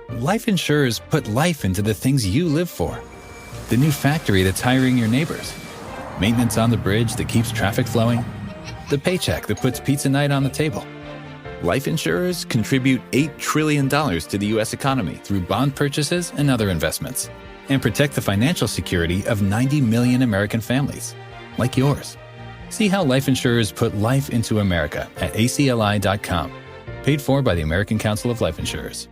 Life insurers put life into the things you live for. The new factory that's hiring your neighbors. Maintenance on the bridge that keeps traffic flowing. The paycheck that puts pizza night on the table. Life insurers contribute $8 trillion to the U.S. economy through bond purchases and other investments, and protect the financial security of 90 million American families, like yours. See how life insurers put life into America at acli.com. Paid for by the American Council of Life Insurers.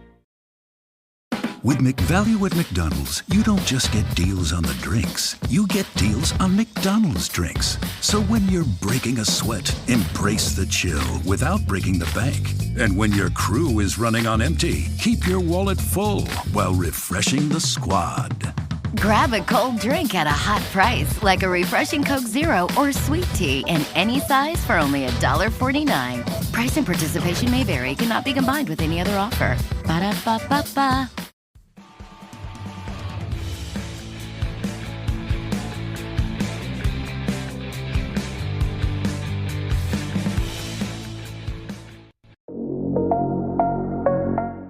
With McValue at McDonald's, you don't just get deals on the drinks. You get deals on McDonald's drinks. So when you're breaking a sweat, embrace the chill without breaking the bank. And when your crew is running on empty, keep your wallet full while refreshing the squad. Grab a cold drink at a hot price, like a refreshing Coke Zero or sweet tea in any size for only $1.49. Price and participation may vary. Cannot be combined with any other offer. Ba-da-ba-ba-ba.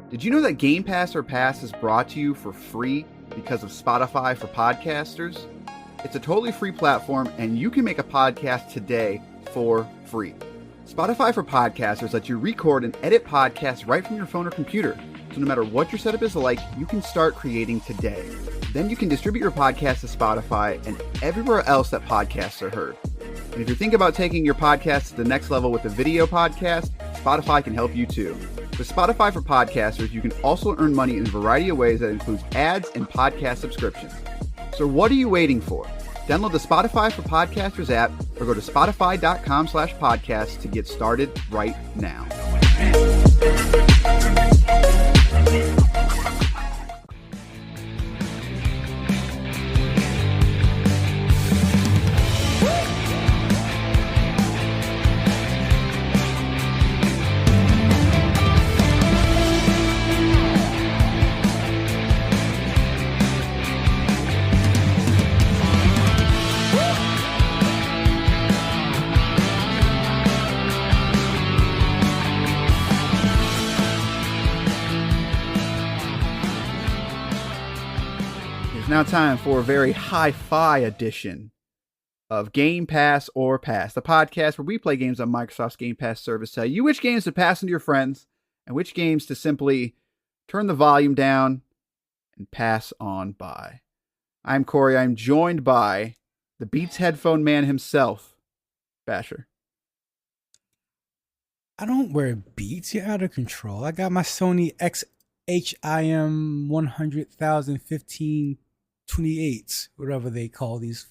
Did you know that Game Pass or Pass is brought to you for free because of Spotify for podcasters? It's a totally free platform, and you can make a podcast today for free. Spotify for podcasters lets you record and edit podcasts right from your phone or computer. So no matter what your setup is like, you can start creating today. Then you can distribute your podcast to Spotify and everywhere else that podcasts are heard. And if you're thinking about taking your podcast to the next level with a video podcast, Spotify can help you too. With Spotify for podcasters, you can also earn money in a variety of ways that includes ads and podcast subscriptions. So what are you waiting for? Download the Spotify for Podcasters app or go to spotify.com/podcast to get started right now. Now time for a very hi-fi edition of Game Pass or Pass, the podcast where we play games on Microsoft's Game Pass service, tell you which games to pass on to your friends and which games to simply turn the volume down and pass on by. I'm Corey. I'm joined by the Beats headphone man himself, Basher. I don't wear Beats. You're out of control. I got my Sony XHIM 100,015 28s, whatever they call these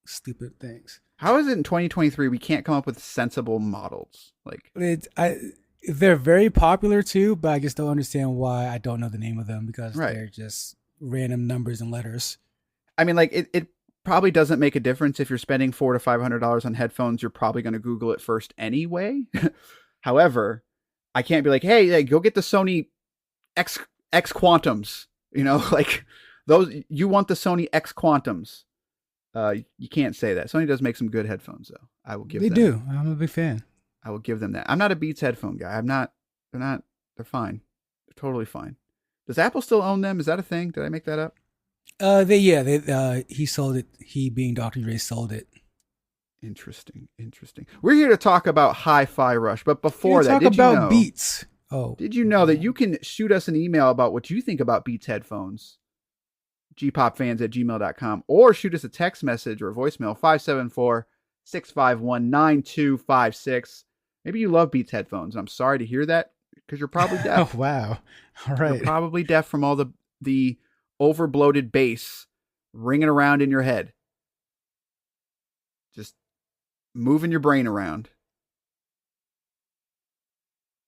stupid things. How is it in 2023 we can't come up with sensible models? Like they're very popular too, but I just don't understand why I don't know the name of them because they're just random numbers and letters. I mean, like it probably doesn't make a difference if you're spending $400 to $500 on headphones. You're probably going to Google it first anyway. However, I can't be like, hey, go get the Sony X Quantums. You know, like. Those you want the Sony X Quantums. You can't say that. Sony does make some good headphones, though. I will give them. They do. I'm a big fan. I will give them that. I'm not a Beats headphone guy. I'm not. They're not. They're fine. They're totally fine. Does Apple still own them? Is that a thing? Did I make that up? He sold it. He being Dr. Dre sold it. Interesting. We're here to talk about Hi-Fi Rush, but before that, did you know Beats? Oh, did you know that you can shoot us an email about what you think about Beats headphones? gpopfans@gmail.com, or shoot us a text message or a voicemail 574-651-9256. Maybe you love Beats headphones, and I'm sorry to hear that because you're probably deaf. Oh, wow. All right. You're probably deaf from all the over-bloated bass ringing around in your head. Just moving your brain around.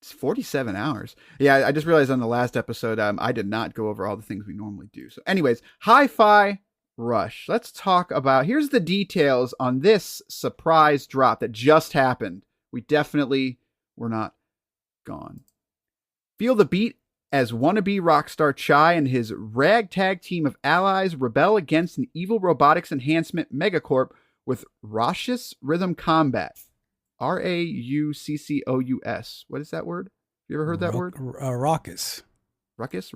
It's 47 hours. Yeah, I just realized on the last episode, I did not go over all the things we normally do. So anyways, Hi-Fi Rush. Let's talk about, here's the details on this surprise drop that just happened. We definitely were not gone. Feel the beat as wannabe rockstar Chai and his ragtag team of allies rebel against an evil robotics enhancement megacorp with Raucous Rhythm Combat. Rauccous. What is that word? You ever heard that word? Raucous. Ruckus.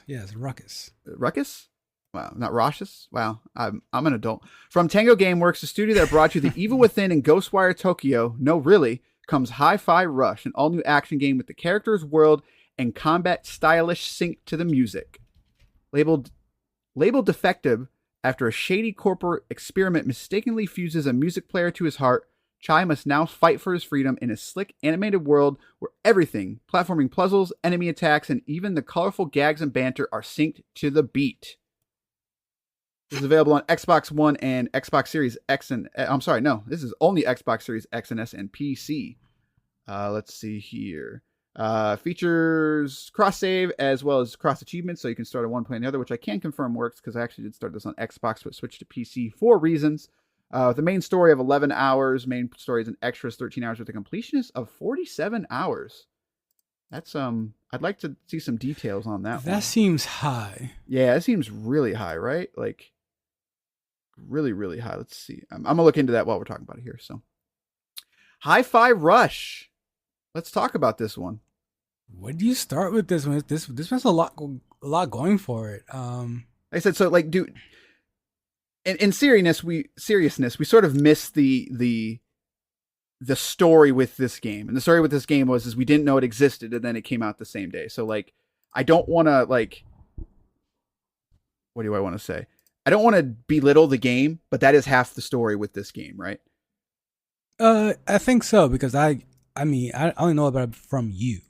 Yes, Ruckus. Ruckus? Wow, not Raucous? Wow, I'm an adult. From Tango Gameworks, the studio that brought you The Evil Within and Ghostwire Tokyo, no really, comes Hi-Fi Rush, an all-new action game with the characters, world, and combat stylish sync to the music. Labeled defective after a shady corporate experiment mistakenly fuses a music player to his heart, Chai must now fight for his freedom in a slick animated world where everything, platforming puzzles, enemy attacks, and even the colorful gags and banter are synced to the beat. This is available on Xbox One and Xbox Series X and... I'm sorry, no. This is only Xbox Series X and S and PC. Let's see here. Features cross-save as well as cross-achievements, so you can start at one playing the other, which I can confirm works because I actually did start this on Xbox but switched to PC for reasons. The main story of 11 hours. Main story is an extras 13 hours with a completionist of 47 hours. That's I'd like to see some details on that. That seems high. Yeah, it seems really high, right? Like really, really high. Let's see. I'm gonna look into that while we're talking about it here. So, Hi-Fi Rush. Let's talk about this one. Where do you start with this one? This has a lot going for it. Like I said, so like, dude. In seriousness, we sort of missed the story with this game. And the story with this game was we didn't know it existed, and then it came out the same day. So like, I don't want to like, what do I want to say? I don't want to belittle the game, but that is half the story with this game, right? I think so, because I mean I only know about it from you.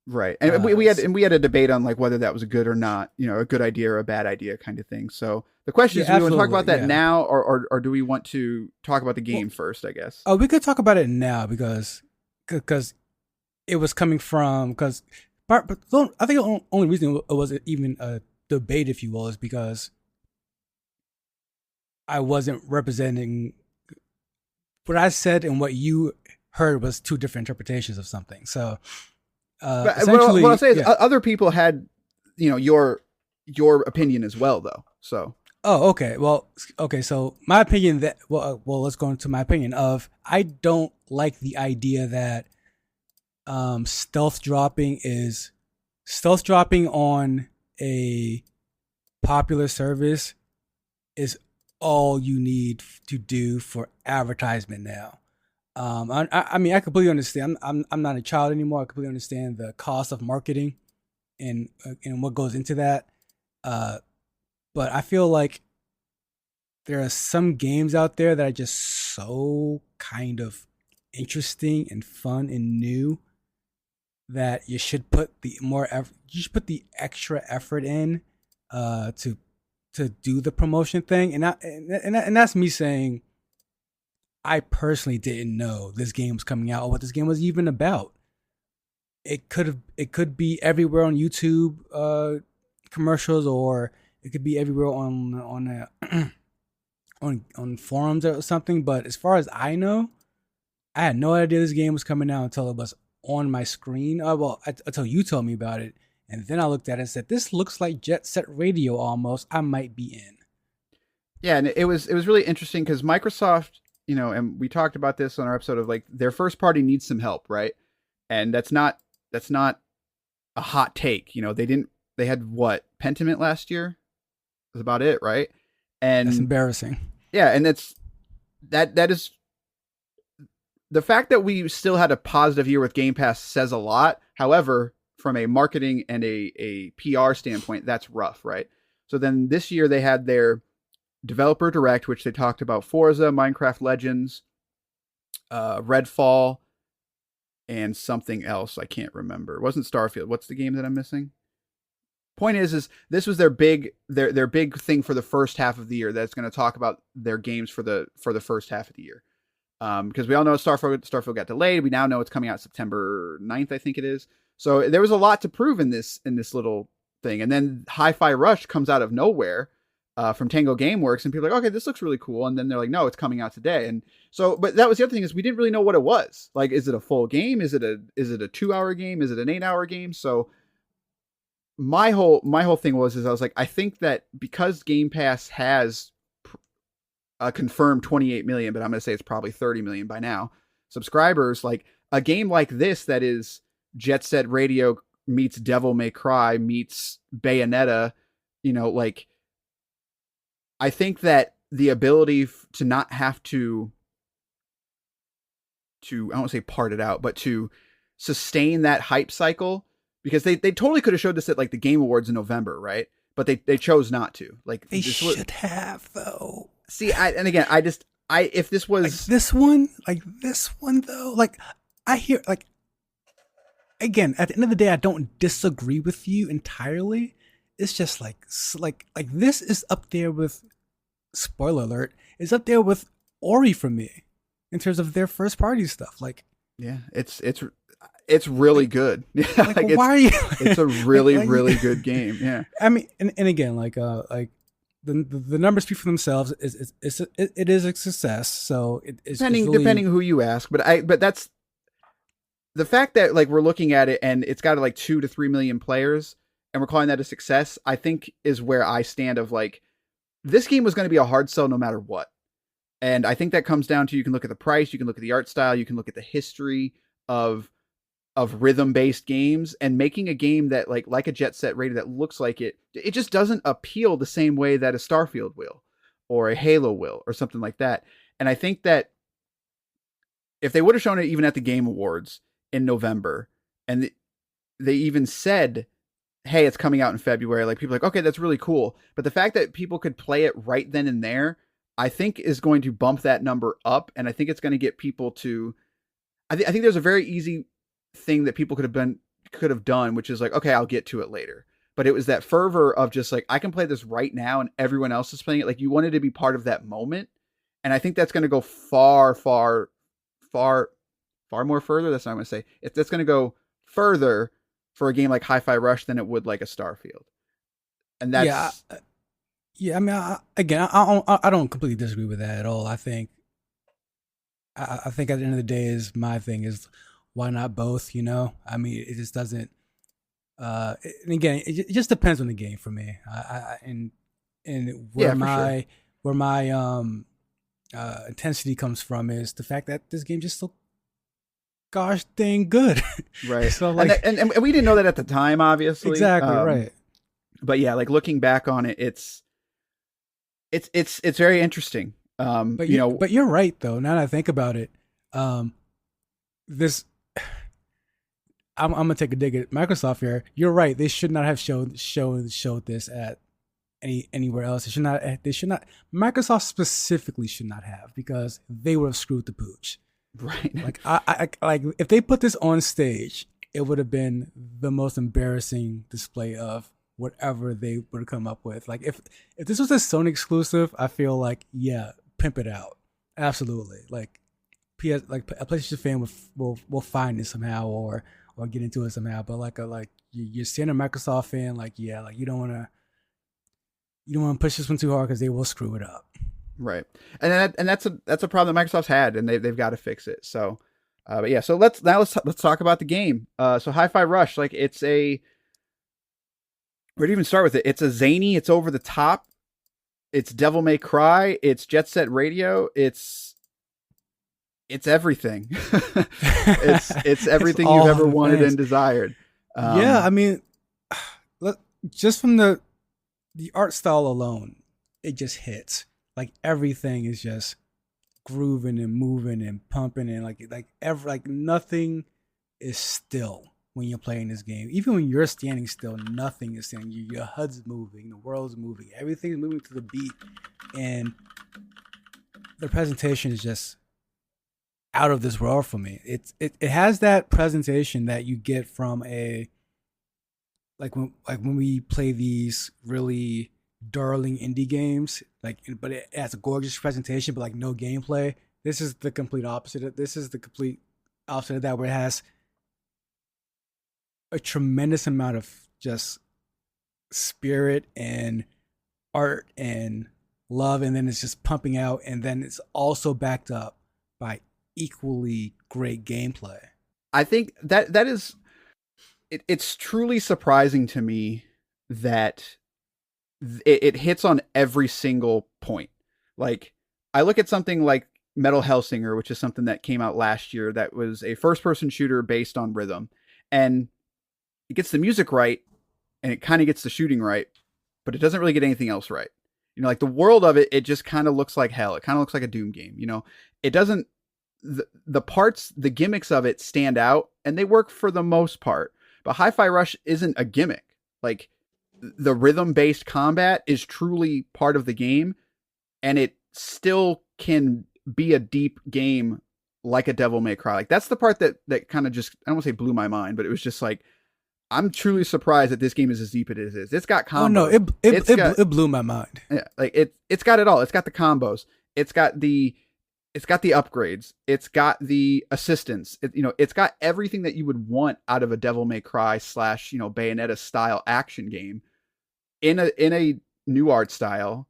Right. And we had a debate on like whether that was a good or not, a good idea or a bad idea kind of thing. So the question is, do we want to talk about that now or do we want to talk about the game first, I guess? Oh, we could talk about it now because it was coming from, but I think the only reason it was even a debate, if you will, is because I wasn't representing what I said, and what you heard was two different interpretations of something. So but what I'll say is other people had, your opinion as well, though. So. Oh, okay. Well, okay. So my opinion let's go into my opinion of, I don't like the idea that stealth dropping on a popular service is all you need to do for advertisement now. I mean, I completely understand. I'm not a child anymore. I completely understand the cost of marketing and what goes into that. But I feel like there are some games out there that are just so kind of interesting and fun and new that you should put the extra effort in to do the promotion thing. And that's me saying, I personally didn't know this game was coming out or what this game was even about. It could be everywhere on YouTube commercials, or it could be everywhere on forums or something. But as far as I know, I had no idea this game was coming out until it was on my screen. Until you told me about it, and then I looked at it and said, "This looks like Jet Set Radio almost. I might be in." Yeah, and it was really interesting because Microsoft, and we talked about this on our episode of like their first party needs some help, right? And that's not a hot take. They had what, Pentiment last year? That's about it, right? And that's embarrassing. Yeah, and that is the fact that we still had a positive year with Game Pass says a lot. However, from a marketing and a PR standpoint, that's rough, right? So then this year they had their Developer Direct, which they talked about Forza, Minecraft Legends, Redfall, and something else I can't remember. It wasn't Starfield. What's the game that I'm missing? Point is this was their big thing for the first half of the year. That's going to talk about their games for the first half of the year. Because we all know Starfield got delayed. We now know it's coming out September 9th, I think it is. So there was a lot to prove in this little thing. And then Hi-Fi Rush comes out of nowhere. From Tango Gameworks, and people are like, okay, this looks really cool. And then they're like, no, it's coming out today. And so, but that was the other thing, is we didn't really know what it was. Like, is it a full game? Is it a 2-hour game? Is it an 8-hour game? So my whole thing was I was like, I think that because Game Pass has a confirmed 28 million, but I'm going to say it's probably 30 million by now, subscribers, like a game like this that is Jet Set Radio meets Devil May Cry meets Bayonetta, like, I think that the ability to not have to I don't want to say part it out, but to sustain that hype cycle, because they totally could have showed this at like the Game Awards in November, right? But they chose not to. Like, they should have, though. See, if this was like this one though, like, I hear, like, again, at the end of the day, I don't disagree with you entirely. It's just like this is up there with, spoiler alert, is up there with Ori for me in terms of their first party stuff. Like, yeah, it's really good. Like, why are you? It's a really really good game. Yeah, I mean, and again, like the numbers speak for themselves. It is a success. So it's depending who you ask, but that's the fact that, like, we're looking at it and it's got like 2 to 3 million players and we're calling that a success, I think is where I stand of like, this game was going to be a hard sell no matter what. And I think that comes down to, you can look at the price, you can look at the art style, you can look at the history of rhythm-based games, and making a game that like a Jet Set Radio that looks like it just doesn't appeal the same way that a Starfield will, or a Halo will, or something like that. And I think that if they would have shown it even at the Game Awards in November, and they even said, hey, it's coming out in February, like, people are like, okay, that's really cool. But the fact that people could play it right then and there, I think is going to bump that number up. And I think it's going to get people to, I think there's a very easy thing that people could have done, which is like, okay, I'll get to it later. But it was that fervor of just like, I can play this right now and everyone else is playing it. Like, you wanted to be part of that moment. And I think that's going to go far more further. That's not what I'm going to say. That's going to go further for a game like Hi-Fi Rush than it would like a Starfield. And that's, yeah. I mean, I don't completely disagree with that at all. I think at the end of the day, my thing is, why not both? I mean, it just doesn't. And again, it just depends on the game for me. Where my intensity comes from is the fact that this game just so gosh dang good. Right. So like, and we didn't know that at the time, obviously. Exactly. Right. But yeah, like, looking back on it, it's very interesting. But you're right though. Now that I think about it, I'm gonna take a dig at Microsoft here. You're right. They should not have showed this at anywhere else. They should not. Microsoft specifically should not have, because they would have screwed the pooch. Right. Like, I like, if they put this on stage, it would have been the most embarrassing display of whatever they would have come up with. Like, if this was a Sony exclusive, I feel like, yeah, pimp it out. Absolutely. Like, a PlayStation fan will find it somehow or get into it somehow. But you're seeing a Microsoft fan, like, yeah, like, you don't want to push this one too hard because they will screw it up. Right. And that's a problem that Microsoft's had, and they've got to fix it. So, but yeah, so let's talk about the game. So Hi-Fi Rush, like, where to even start with it? It's a zany, it's over the top, it's Devil May Cry, it's Jet Set Radio, it's everything. it's everything you've ever wanted and desired. Yeah, I mean, just from the art style alone, it just hits. Like, everything is just grooving and moving and pumping, and like nothing is still when you're playing this game. Even when you're standing still, nothing is standing. Your HUD's moving, the world's moving, everything's moving to the beat, and the presentation is just out of this world for me. It has that presentation that you get from when we play these really darling indie games, but it has a gorgeous presentation, but like no gameplay. This is the complete opposite of that, where it has a tremendous amount of just spirit and art and love, and then it's just pumping out, and then it's also backed up by equally great gameplay. I think that is it's truly surprising to me that it hits on every single point. Like, I look at something like Metal Hellsinger, which is something that came out last year that was a first-person shooter based on rhythm. And it gets the music right, and it kind of gets the shooting right, but it doesn't really get anything else right. You know, like the world of it just kind of looks like hell. It kind of looks like a Doom game. You know, it doesn't. The parts, the gimmicks of it stand out, and they work for the most part. But Hi-Fi Rush isn't a gimmick. Like the rhythm-based combat is truly part of the game, and it still can be a deep game like a Devil May Cry. Like that's the part that kind of just, I don't want to say blew my mind, but it was just like, I'm truly surprised that this game is as deep as it is. It's got combos. Oh no, it blew my mind. Yeah, like it's got it all. It's got the combos. It's got the upgrades. It's got the assistance. It's got everything that you would want out of a Devil May Cry / Bayonetta style action game in a new art style,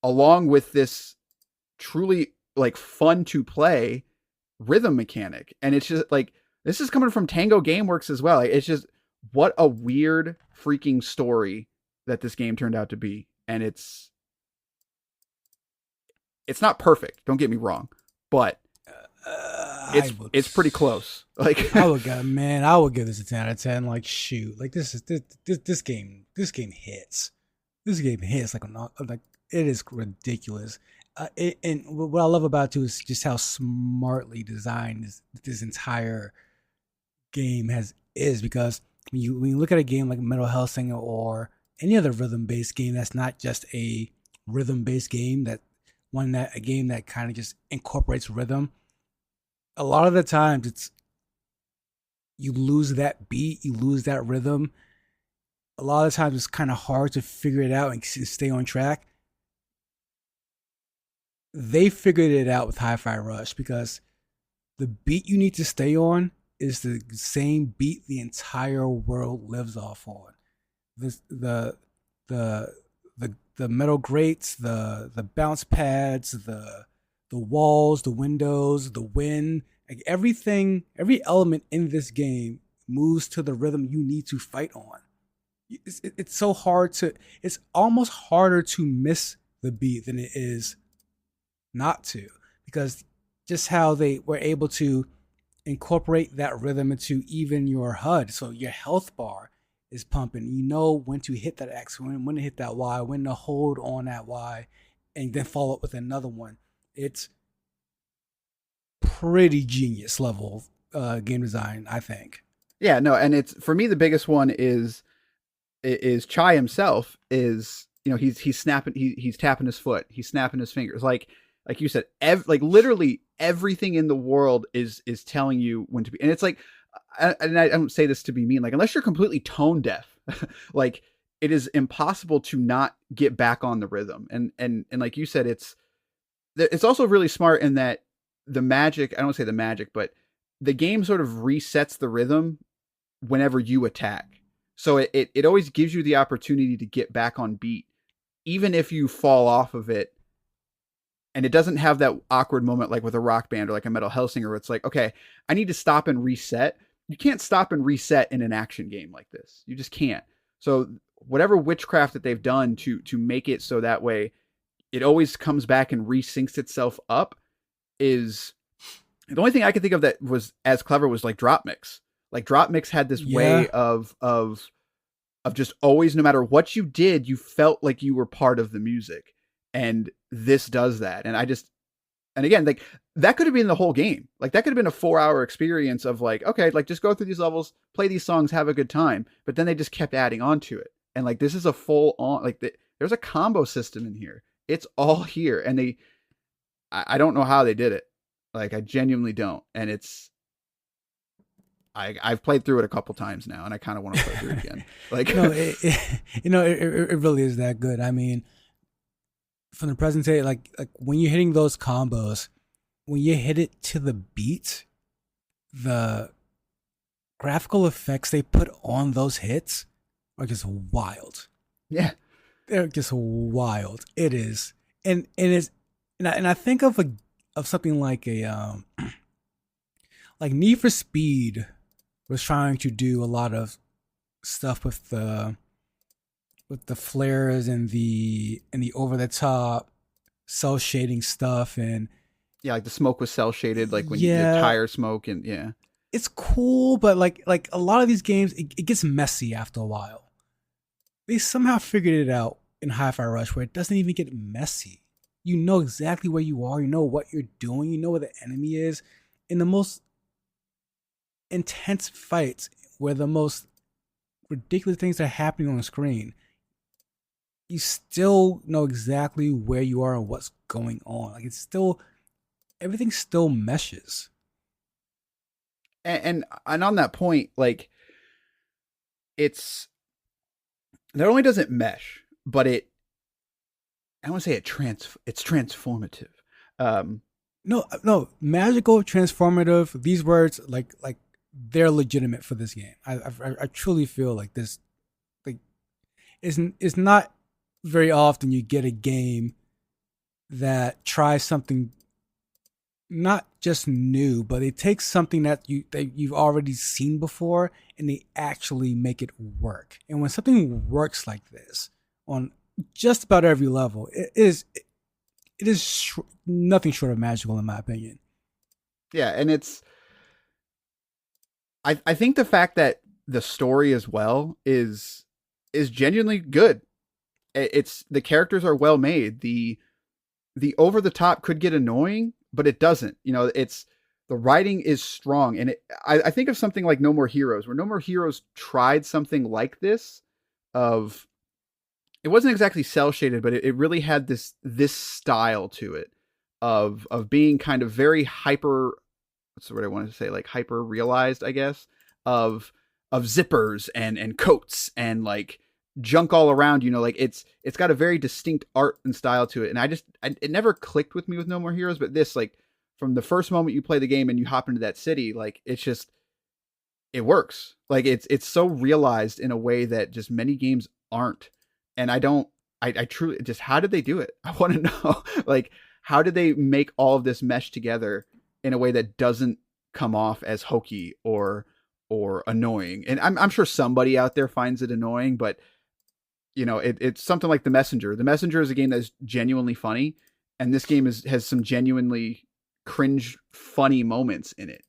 along with this truly like fun to play rhythm mechanic. And it's just like, this is coming from Tango Gameworks as well. Like, it's just, what a weird freaking story that this game turned out to be. And it's not perfect, don't get me wrong, but it's pretty close. Like I would give this a 10 out of 10. Like shoot, like this game hits. This game hits like it is ridiculous. And what I love about it too is just how smartly designed this entire game is, because when you look at a game like Metal Hellsinger or any other rhythm-based game that's not just a rhythm-based game, a game that kind of just incorporates rhythm, a lot of the times you lose that beat, you lose that rhythm. A lot of the times it's kind of hard to figure it out and stay on track. They figured it out with Hi-Fi Rush, because the beat you need to stay on is the same beat the entire world lives off on. The metal grates, the bounce pads, the walls, the windows, the wind, like everything, every element in this game moves to the rhythm you need to fight on. It's so hard it's almost harder to miss the beat than it is not to, because just how they were able to incorporate that rhythm into even your HUD. So your health bar is pumping. You know when to hit that X, when to hit that Y, when to hold on that Y, and then follow up with another one. It's pretty genius level game design, I think. Yeah, no, and it's, for me, the biggest one is Chai himself. Is, he's snapping, he's tapping his foot, he's snapping his fingers, like you said, like literally everything in the world is telling you when to be. And it's like, and I don't say this to be mean, like unless you're completely tone deaf, like it is impossible to not get back on the rhythm. And like you said, it's also really smart in that the magic, I don't want to say the magic, but the game sort of resets the rhythm whenever you attack. So it always gives you the opportunity to get back on beat, even if you fall off of it. And it doesn't have that awkward moment like with a Rock Band or like a Metal Hellsinger where it's like, okay, I need to stop and reset. You can't stop and reset in an action game like this. You just can't. So whatever witchcraft that they've done to make it so that way it always comes back and resyncs itself up is the only thing I could think of that was as clever was like Drop Mix. Like Drop Mix had this way of just always, no matter what you did, you felt like you were part of the music. And this does that. And again, like that could have been the whole game. Like that could have been a 4-hour experience of like, okay, like just go through these levels, play these songs, have a good time. But then they just kept adding on to it. And like, this is a full on, like there's a combo system in here. It's all here. And I don't know how they did it. Like I genuinely don't. And I've played through it a couple times now and I kind of want to play through it again. Like, it really is that good. I mean, from the presentation, like when you're hitting those combos, when you hit it to the beat, the graphical effects they put on those hits are just wild. Yeah, they're just wild. It is, and I think of something like a like Need for Speed was trying to do a lot of stuff with the flares and the over the top cell shading stuff, and yeah, like the smoke was cell shaded, like when you did tire smoke, and yeah. it's cool, but like a lot of these games, it gets messy after a while. They somehow figured it out in Hi-Fi Rush where it doesn't even get messy. You know exactly where you are. You know what you're doing. You know where the enemy is. In the most intense fights, where the most ridiculous things are happening on the screen, you still know exactly where you are and what's going on. Like, it's still, everything still meshes. And on that point, like, it's not only does it mesh, but I want to say it's transformative. No, magical, transformative. These words, like they're legitimate for this game. I truly feel like this, like, it's not very often you get a game that tries something not just new, but it takes something that you've already seen before and they actually make it work. And when something works like this on just about every level, it is nothing short of magical in my opinion. Yeah, and I think the fact that the story as well is genuinely good. It's the characters are well made. The over the top could get annoying, but it doesn't. You know, it's the writing is strong, and I think of something like No More Heroes, where No More Heroes tried something like this. Of it wasn't exactly cell shaded, but it really had this style to it of being kind of very hyper. What's the word I wanted to say? Like hyper realized, I guess, of zippers and coats and like junk all around, you know, like it's got a very distinct art and style to it. And it never clicked with me with No More Heroes, but this, like, from the first moment you play the game and you hop into that city, like, it's just, it works. Like, it's so realized in a way that just many games aren't. And I truly just, how did they do it? I want to know, like, how did they make all of this mesh together in a way that doesn't come off as hokey or annoying? And I'm sure somebody out there finds it annoying, but you know, it's something like The Messenger. The Messenger is a game that's genuinely funny, and this game has some genuinely cringe funny moments in it.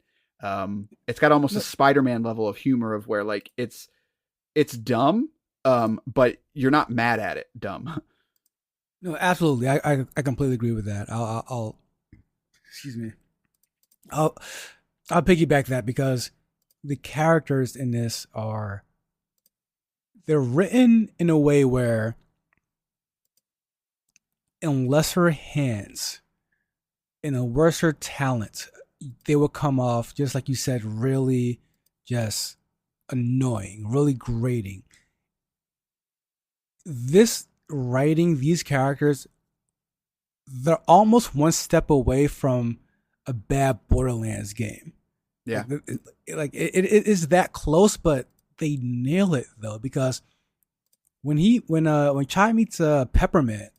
It's got almost a Spider-Man level of humor of where, like, it's dumb, but you're not mad at it dumb. No, absolutely. I completely agree with that. I'll excuse me. I'll piggyback that because the characters in this they're written in a way where in lesser hands, in a worser talent, they will come off, just like you said, really just annoying, really grating. This writing, these characters, they're almost one step away from a bad Borderlands game. Yeah. Like it is that close, but they nail it though, because when Chai meets Peppermint,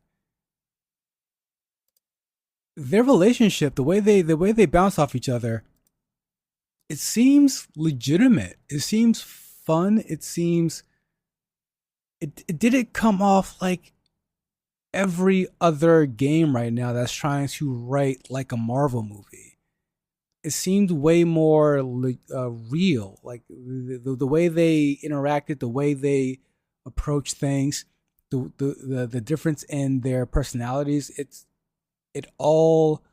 their relationship, the way they bounce off each other, it seems legitimate. It seems fun. It seems it didn't come off like every other game right now that's trying to write like a Marvel movie. It seemed way more real, like the way they interacted, the way they approach things, the difference in their personalities. It all,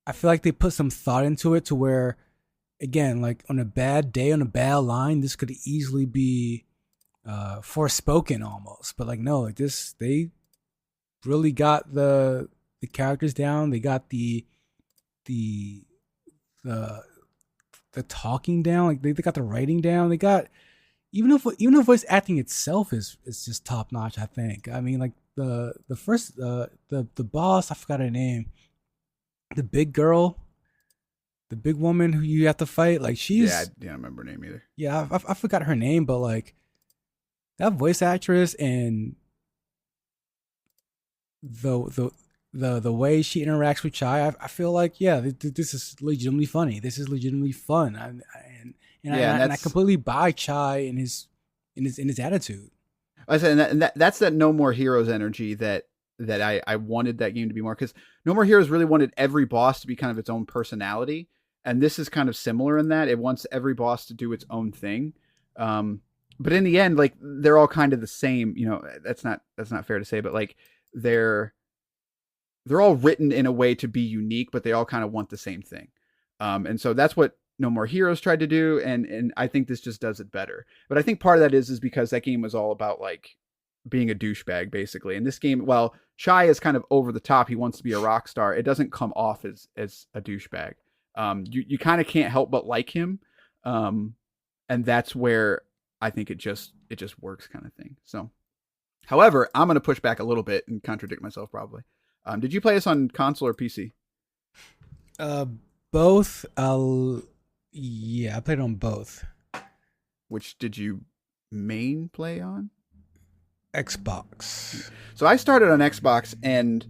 I feel like they put some thought into it to where, again, like on a bad day, on a bad line, this could easily be forspoken almost. But like, no, they really got the characters down. They got the talking down. Like they got the writing down. They got even the voice acting itself is just top notch. I think. I mean, like the first the boss, I forgot her name. The big girl, the big woman who you have to fight. Like she's I don't remember her name either. Yeah, I forgot her name, but like that voice actress and the way she interacts with Chai, I feel like, yeah, this is legitimately funny. This is legitimately fun, and I completely buy Chai in his attitude. I said, and that's that No More Heroes energy that I wanted that game to be more, because No More Heroes really wanted every boss to be kind of its own personality, And this is kind of similar in that it wants every boss to do its own thing. But in the end, like they're all kind of the same, you know, that's not fair to say, but like they're all written in a way to be unique, but they all kind of want the same thing. And so that's what No More Heroes tried to do. And I think this just does it better. But I think part of that is because that game was all about like being a douchebag basically. And this game, while Chai is kind of over the top, he wants to be a rock star. It doesn't come off as a douchebag. You kind of can't help but like him. And that's where I think it just works kind of thing. So, however, I'm going to push back a little bit and contradict myself probably. Did you play this on console or PC? Both. Yeah, I played on both. Which did you main play on? Xbox. So I started on Xbox, and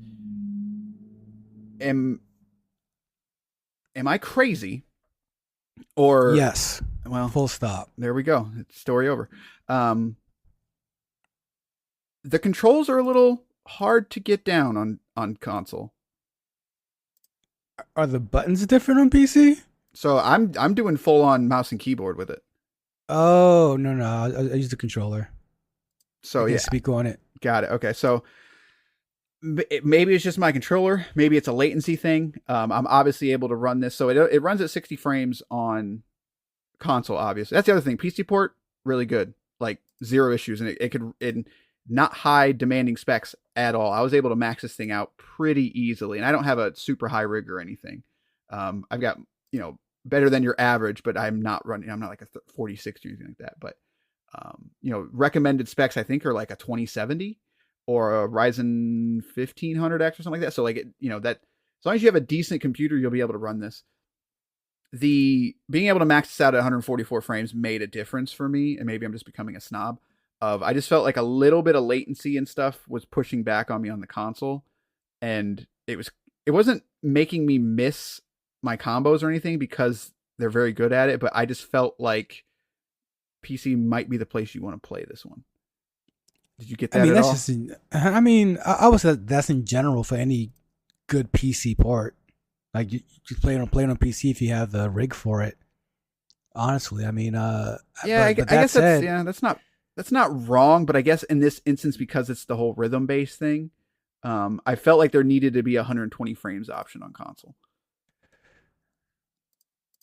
am I crazy? Or yes. Well, full stop. There we go. It's story over. The controls are a little hard to get down on console. Are the buttons different on PC? So I'm doing full on mouse and keyboard with it. Oh no, I use the controller. So I yeah, speak on it. Got it. Okay, so maybe it's just my controller. Maybe it's a latency thing. I'm obviously able to run this, so it runs at 60 frames on console. Obviously, that's the other thing. PC port really good, like zero issues, and it could not high demanding specs at all. I was able to max this thing out pretty easily, and I don't have a super high rig or anything. I've got better than your average, but I'm not like a 4060 or anything like that. But recommended specs I think are like a 2070 or a Ryzen 1500X or something like that. So like that as long as you have a decent computer, you'll be able to run this. The being able to max this out at 144 frames made a difference for me, and maybe I'm just becoming a snob. I just felt like a little bit of latency and stuff was pushing back on me on the console, and it wasn't making me miss my combos or anything because they're very good at it, but I just felt like PC might be the place you want to play this one. Did you get that? I would say that's in general for any good PC port. Like you play it on PC if you have the rig for it. Honestly, I guess that's not wrong, but I guess in this instance, because it's the whole rhythm based thing, I felt like there needed to be a 120 frames option on console.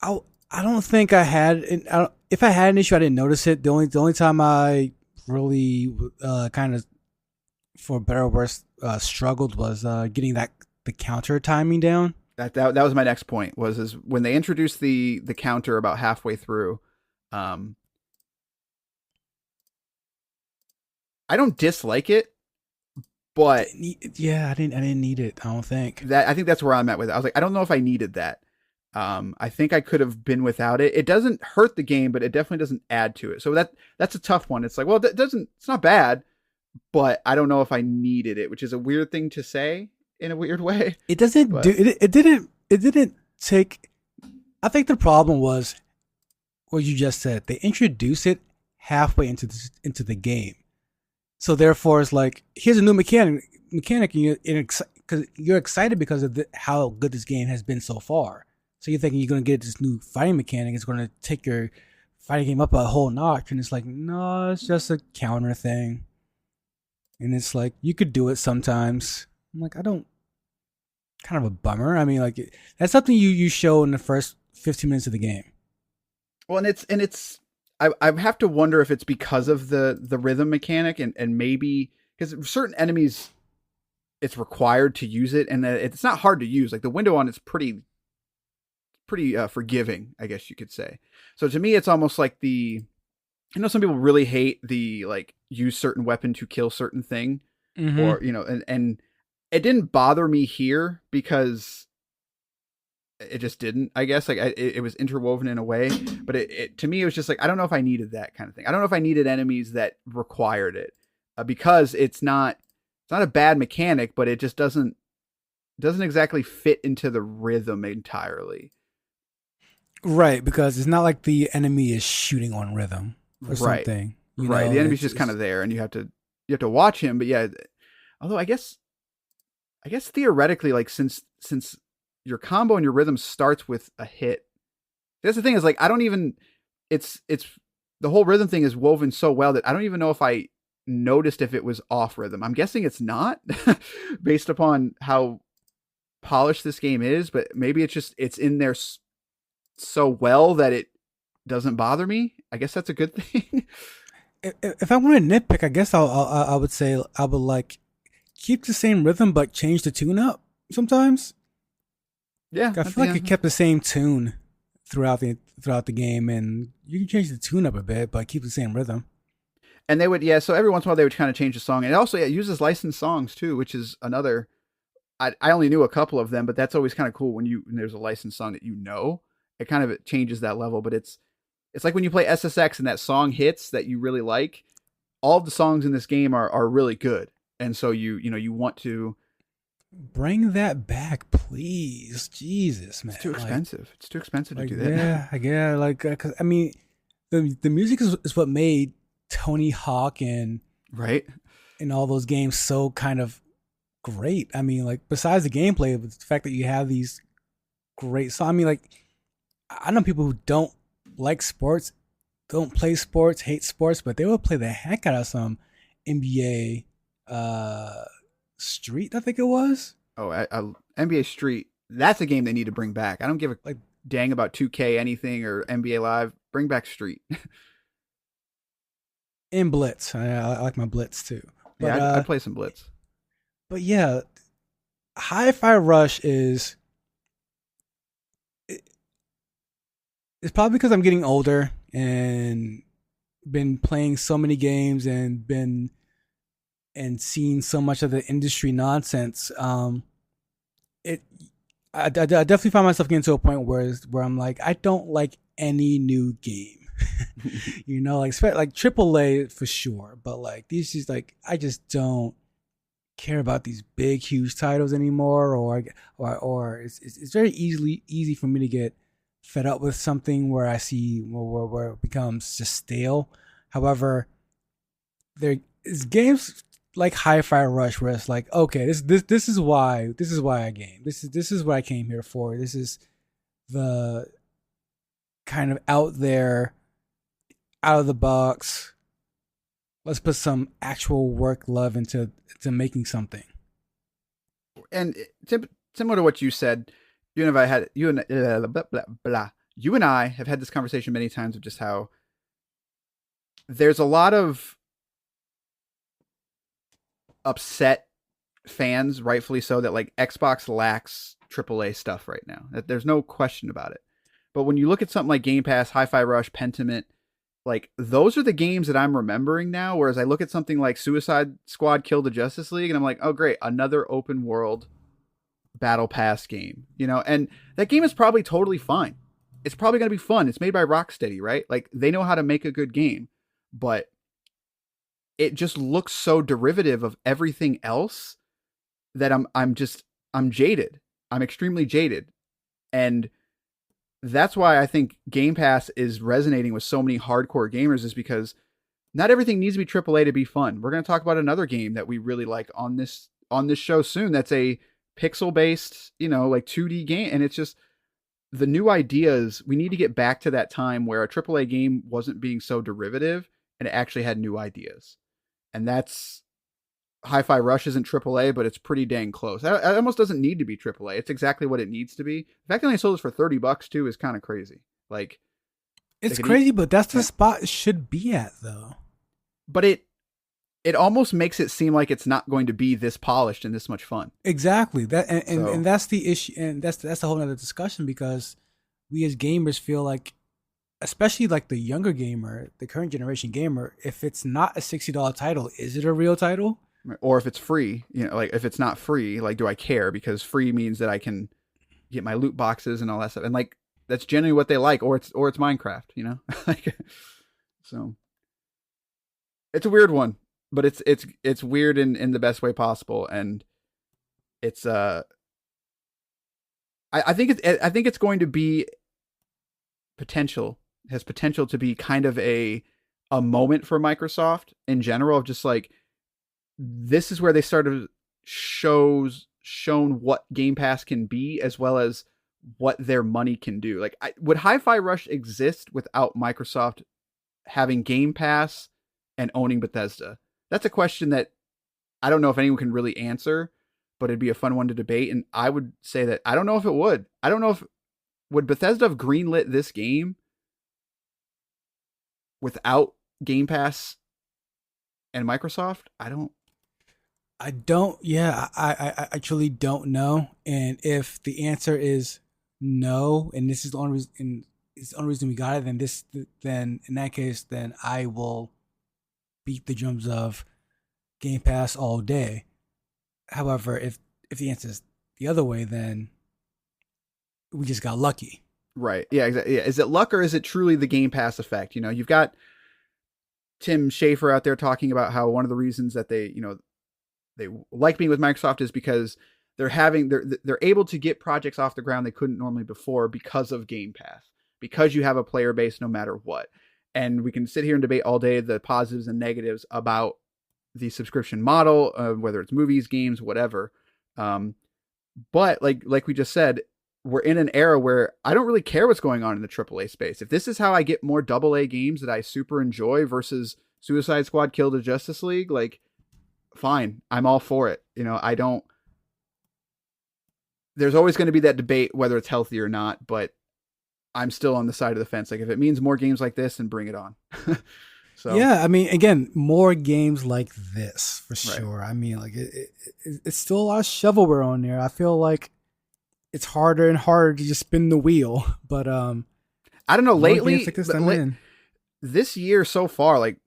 I don't think I had. If I had an issue, I didn't notice it. The only time I really kind of, for better or worse, struggled was getting the counter timing down. That was my next point. Is when they introduced the counter about halfway through. I don't dislike it, but I didn't need it. I don't think I think that's where I'm at with it. I was like, I don't know if I needed that. I think I could have been without it. It doesn't hurt the game, but it definitely doesn't add to it. So that's a tough one. It's like, well, it's not bad, but I don't know if I needed it, which is a weird thing to say in a weird way. It doesn't it didn't take. I think the problem was what you just said. They introduce it halfway into the game. So therefore it's like, here's a new mechanic and you're excited because of how good this game has been so far. So you're thinking you're going to get this new fighting mechanic. It's going to take your fighting game up a whole notch. And it's like, no, it's just a counter thing. And it's like, you could do it sometimes. I'm like, kind of a bummer. I mean, like, that's something you show in the first 15 minutes of the game. Well, and it's I have to wonder if it's because of the rhythm mechanic and maybe because certain enemies, it's required to use it. And it's not hard to use. Like the window on it's pretty forgiving, I guess you could say. So to me, it's almost like some people really hate the like use certain weapon to kill certain thing, or and it didn't bother me here because it just didn't. I guess like it was interwoven in a way, but it to me it was just like I don't know if I needed that kind of thing. I don't know if I needed enemies that required it because it's not a bad mechanic, but it just doesn't exactly fit into the rhythm entirely. Right, because it's not like the enemy is shooting on rhythm or something. Right, the enemy's just kind of there, and you have to watch him. But yeah, although I guess theoretically, like since your combo and your rhythm starts with a hit, That's the thing is like I don't even. It's the whole rhythm thing is woven so well that I don't even know if I noticed if it was off rhythm. I'm guessing it's not, based upon how polished this game is. But maybe it's in there so well that it doesn't bother me. I guess that's a good thing. If I want to nitpick, I guess I would say I would like keep the same rhythm but change the tune up sometimes. Yeah, I feel like it kept the same tune throughout the game, and you can change the tune up a bit but keep the same rhythm. And they would, yeah. So every once in a while they would kind of change the song, and also it uses licensed songs too, which is another. I only knew a couple of them, but that's always kind of cool when there's a licensed song that you know. It kind of changes that level, but it's like when you play SSX and that song hits that you really like. All of the songs in this game are really good, and so you want to bring that back, please. Jesus, man, it's too expensive. It's too expensive to like, do that. Yeah, yeah. Like, cause I mean, the music is what made Tony Hawk and all those games so kind of great. I mean, like besides the gameplay, but the fact that you have these great songs. I mean, like I know people who don't like sports, don't play sports, hate sports, but they will play the heck out of some NBA Street, I think it was. Oh, NBA Street. That's a game they need to bring back. I don't give a dang about 2K anything or NBA Live. Bring back Street. In Blitz. I like my Blitz too. But, yeah, I play some Blitz. But yeah, Hi-Fi Rush is... It's probably because I'm getting older and been playing so many games and seen so much of the industry nonsense. I definitely find myself getting to a point where I'm like, I don't like any new game. You know, like AAA for sure, but like these is like I just don't care about these big huge titles anymore, or it's very easy for me to get fed up with something where I see where it becomes just stale. However, there is games like Hi-Fi Rush where it's like, okay, this is why I game. This is what I came here for. This is the kind of out there, out of the box. Let's put some actual work love into making something. And similar to what you said, you and I have had this conversation many times of just how there's a lot of upset fans, rightfully so, that like Xbox lacks AAA stuff right now. There's no question about it. But when you look at something like Game Pass, Hi-Fi Rush, Pentiment, like those are the games that I'm remembering now. Whereas I look at something like Suicide Squad Kill the Justice League and I'm like, oh great, another open world battle pass game, you know? And that game is probably totally fine. It's probably going to be fun. It's made by Rocksteady, right? Like they know how to make a good game, but it just looks so derivative of everything else that I'm jaded. I'm extremely jaded. And that's why I think Game Pass is resonating with so many hardcore gamers, is because not everything needs to be AAA to be fun. We're going to talk about another game that we really like on this show soon. That's a pixel based, like 2D game. And it's just the new ideas. We need to get back to that time where a AAA game wasn't being so derivative and it actually had new ideas. And that's Hi-Fi Rush isn't AAA, but it's pretty dang close. It almost doesn't need to be AAA. It's exactly what it needs to be. The fact that they sold this for $30 too is kind of crazy. Like, it's crazy, but that's the spot it should be at, though. But it almost makes it seem like it's not going to be this polished and this much fun. Exactly. And that's the issue, and that's a whole other discussion, because we as gamers feel like, especially like the younger gamer, the current generation gamer, if it's not a $60 title, is it a real title? Or if it's free, like if it's not free, like, do I care? Because free means that I can get my loot boxes and all that stuff. And like, that's generally what they like, or it's Minecraft, like, so it's a weird one, but it's weird in the best way possible. And it's, I think it's going to be has potential to be kind of a moment for Microsoft in general, of just like, this is where they started shown what Game Pass can be, as well as what their money can do. Like, would Hi-Fi Rush exist without Microsoft having Game Pass and owning Bethesda? That's a question that I don't know if anyone can really answer, but it'd be a fun one to debate. And I would say that I don't know if it would. I don't know if would Bethesda have greenlit this game without Game Pass and Microsoft? I don't. Yeah, I actually don't know. And if the answer is no, and this is the only reason, and it's the only reason we got it, then in that case, then I will beat the drums of Game Pass all day. However, if the answer is the other way, then we just got lucky. Right. Yeah, exactly. Yeah. Is it luck or is it truly the Game Pass effect? You know, you've got Tim Schafer out there talking about how one of the reasons that they like being with Microsoft is because they're able to get projects off the ground they couldn't normally before because of Game Pass, because you have a player base no matter what. And we can sit here and debate all day the positives and negatives about the subscription model, whether it's movies, games, whatever. But like we just said, we're in an era where I don't really care what's going on in the AAA space. If this is how I get more AA games that I super enjoy versus Suicide Squad, Kill the Justice League, like, fine, I'm all for it. You know, there's always going to be that debate whether it's healthy or not, but I'm still on the side of the fence. Like, if it means more games like this, then bring it on. So yeah, I mean, again, more games like this for Right. sure. I mean, like it's still a lot of shovelware on there. I feel like it's harder and harder to just spin the wheel. But I don't know. more Lately, games like this, I'm in. this year so far, like,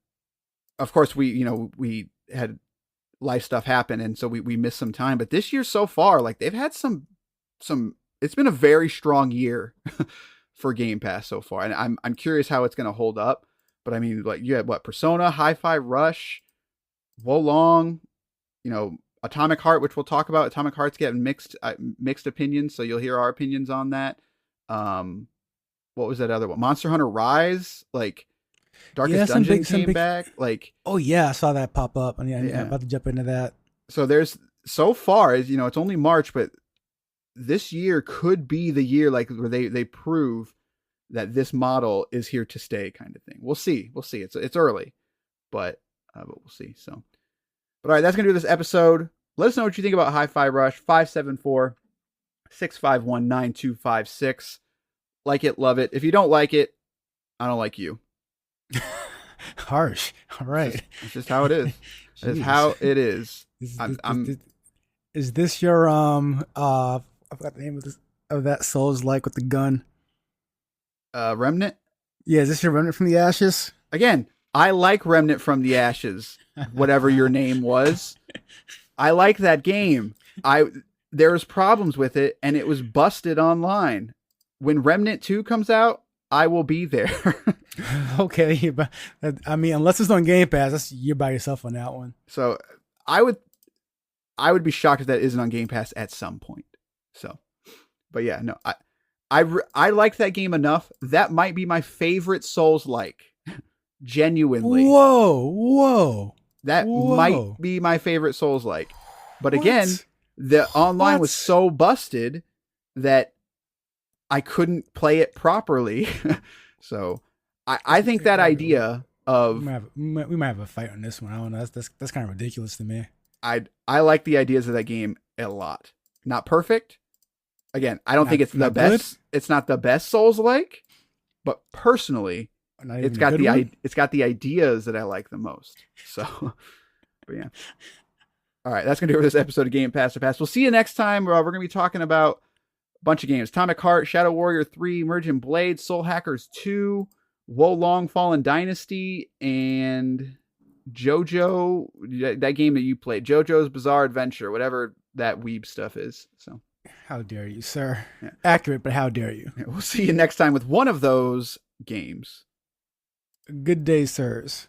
of course we had life stuff happen, and so we missed some time. But this year so far, like, they've had some. It's been a very strong year for Game Pass so far, and I'm curious how it's going to hold up. But I mean, like, you had Persona, Hi-Fi Rush, Wolong, Atomic Heart, which we'll talk about. Atomic Heart's getting mixed opinions, so you'll hear our opinions on that. What was that other one? Monster Hunter Rise, like, Darkest Dungeon came back. Like, oh yeah, I saw that pop up, and yeah, I'm about to jump into that. So there's so far, as it's only March, but this year could be the year, like, where they prove that this model is here to stay, kind of thing. We'll see. It's early, but we'll see. So, but all right, that's gonna do this episode. Let us know what you think about Hi-Fi Rush. 574-651-9256. Like it, love it. If you don't like it, I don't like you. Harsh. All right. It's just how it is. It's how it is. Is this your I forgot the name of that Souls like with the gun? Remnant? Yeah, is this your Remnant from the Ashes? Again, I like Remnant from the Ashes, whatever your name was. I like that game. There was problems with it, and it was busted online. When Remnant 2 comes out, I will be there. Okay, but I mean, unless it's on Game Pass, you're by yourself on that one. So I would be shocked if that isn't on Game Pass at some point. So, but yeah, no, I like that game enough. That might be my favorite Souls-like. Genuinely. Whoa. That might be my favorite Souls-like. But again, the online was so busted that I couldn't play it properly. So I think that idea of we might have a fight on this one. I don't know. That's kind of ridiculous to me. I like the ideas of that game a lot. Not perfect. Again, I don't think it's the best. Good? It's not the best Souls-like, but personally, it's got the ideas that I like the most. So, but yeah. All right, that's gonna do it for this episode of Game Pass to Pass. We'll see you next time. We're gonna be talking about a bunch of games: Atomic Heart, Shadow Warrior 3, Emergent Blade, Soul Hackers 2, Wolong Fallen Dynasty, and JoJo. That game that you played, JoJo's Bizarre Adventure, whatever that weeb stuff is. So. How dare you, sir? Yeah. Accurate, but how dare you? Yeah, we'll see you next time with one of those games. Good day, sirs.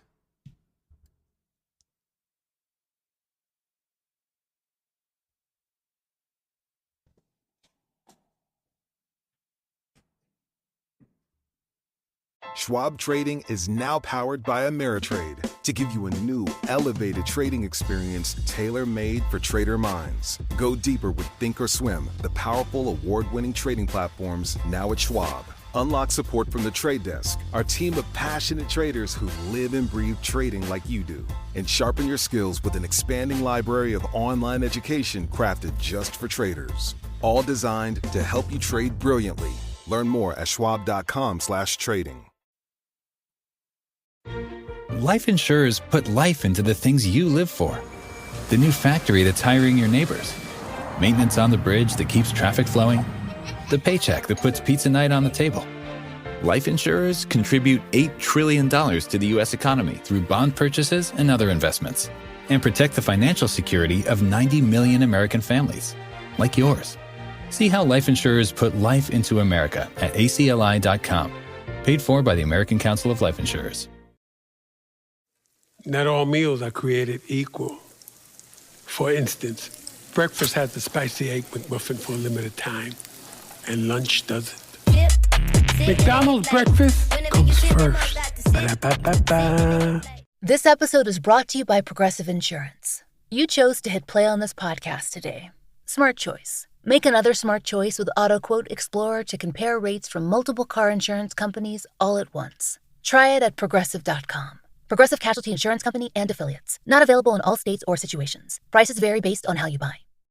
Schwab Trading is now powered by Ameritrade to give you a new, elevated trading experience tailor-made for trader minds. Go deeper with Thinkorswim, the powerful, award-winning trading platforms now at Schwab. Unlock support from the Trade Desk, our team of passionate traders who live and breathe trading like you do. And sharpen your skills with an expanding library of online education crafted just for traders. All designed to help you trade brilliantly. Learn more at schwab.com/trading. Life insurers put life into the things you live for. The new factory that's hiring your neighbors. Maintenance on the bridge that keeps traffic flowing. The paycheck that puts pizza night on the table. Life insurers contribute $8 trillion to the U.S. economy through bond purchases and other investments, and protect the financial security of 90 million American families, like yours. See how life insurers put life into America at acli.com. Paid for by the American Council of Life Insurers. Not all meals are created equal. For instance, breakfast has the spicy egg McMuffin for a limited time, and lunch doesn't. McDonald's breakfast comes first. Ba-da-ba-ba-ba. This episode is brought to you by Progressive Insurance. You chose to hit play on this podcast today. Smart choice. Make another smart choice with AutoQuote Explorer to compare rates from multiple car insurance companies all at once. Try it at Progressive.com. Progressive Casualty Insurance Company and Affiliates. Not available in all states or situations. Prices vary based on how you buy.